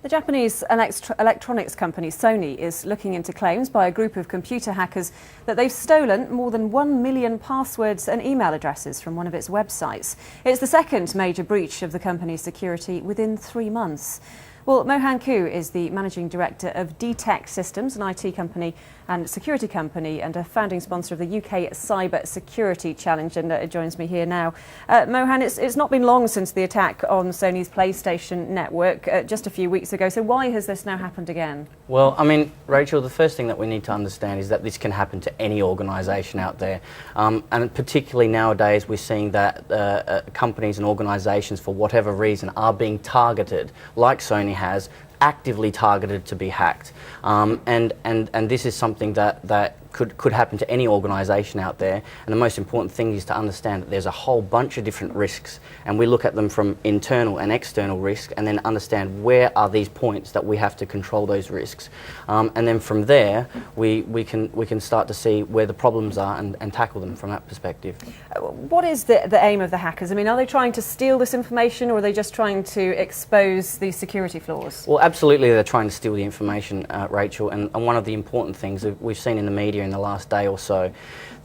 The Japanese electronics company Sony is looking into claims by a group of computer hackers that they've stolen more than 1 million passwords and email addresses from one of its websites. It's the second major breach of the company's security within 3 months. Well, Mohan is the managing director of Dtex Systems, an IT company and security company, and a founding sponsor of the UK Cyber Security Challenge, and joins me here now. Mohan, it's not been long since the attack on Sony's PlayStation network, just a few weeks ago. So why has this now happened again? Well, I mean, Rachel, the first thing that we need to understand is that this can happen to any organisation out there. And particularly nowadays, we're seeing that companies and organisations, for whatever reason, are being targeted, like Sony has, actively targeted to be hacked. And this is something that could happen to any organisation out there. And the most important thing is to understand that there's a whole bunch of different risks, and we look at them from internal and external risk, and then understand where are these points that we have to control those risks. And then from there, we can start to see where the problems are and tackle them from that perspective. What is the aim of the hackers? I mean, are they trying to steal this information, or are they just trying to expose these security flaws? Well, absolutely, they're trying to steal the information, Rachel. And one of the important things that we've seen in the media in the last day or so,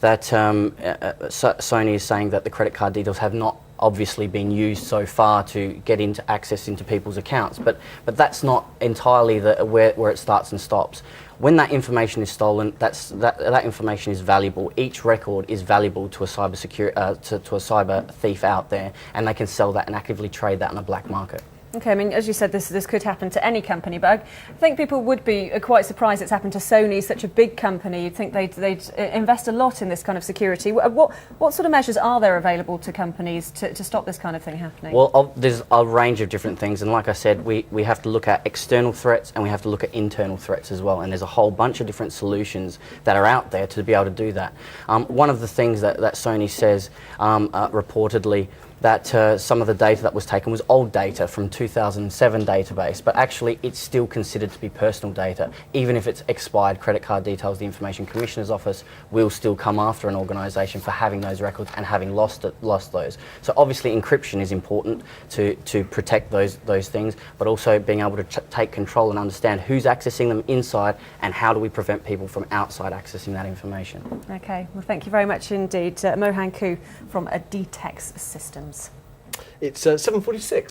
that Sony is saying that the credit card details have not obviously been used so far to get into access into people's accounts, but that's not entirely where it starts and stops. When that information is stolen, that information is valuable. Each record is valuable to a cyber thief out there, and they can sell that and actively trade that on a black market. Okay, I mean, as you said, this could happen to any company, but I think people would be quite surprised it's happened to Sony, such a big company. You'd think they'd invest a lot in this kind of security. What sort of measures are there available to companies to stop this kind of thing happening? Well, there's a range of different things, and like I said, we have to look at external threats and we have to look at internal threats as well, and there's a whole bunch of different solutions that are out there to be able to do that. One of the things that Sony says, reportedly, that some of the data that was taken was old data from 2007 database, but actually it's still considered to be personal data. Even if it's expired credit card details, the Information Commissioner's Office will still come after an organisation for having those records and having lost those. So obviously encryption is important to protect those things, but also being able to take control and understand who's accessing them inside and how do we prevent people from outside accessing that information. Okay, well, thank you very much indeed, Mohan from Dtex Systems. It's 7:46.